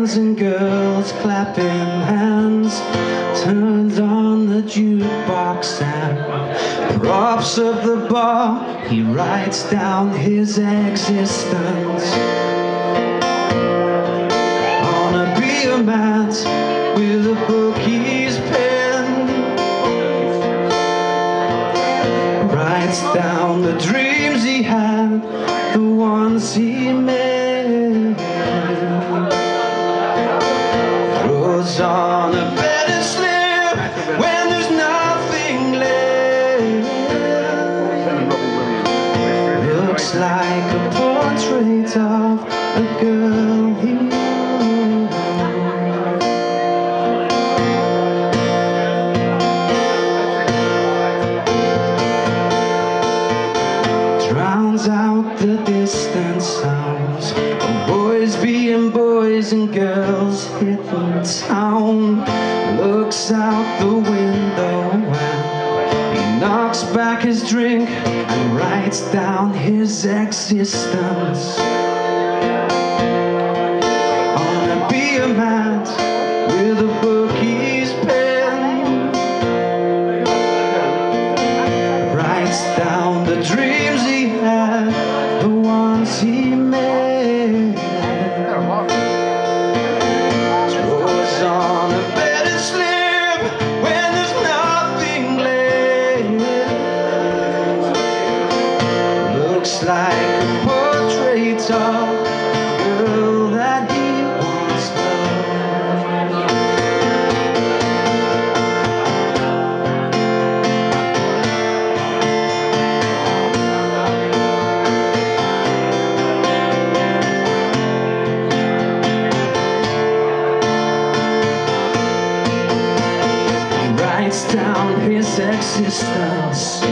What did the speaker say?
boys and girls clapping hands, turns on the jukebox and props up the bar. He writes down his existence on a beer mat with a bookie's pen. Writes down the dreams he had, the ones he made. Throws on a better slip when there's nothing left. Looks like a portrait of a girl he loved. Drowns out the distant sounds of boys being boys and girls hitting town. Looks out the window and he knocks back his drink and writes down his existence on a beer mat with a bookie's pen. Writes down the dreams he had, the ones he made. Throws on a better slip when there's nothing left. Looks like a portrait of a girl that he once loved. Writes down his existence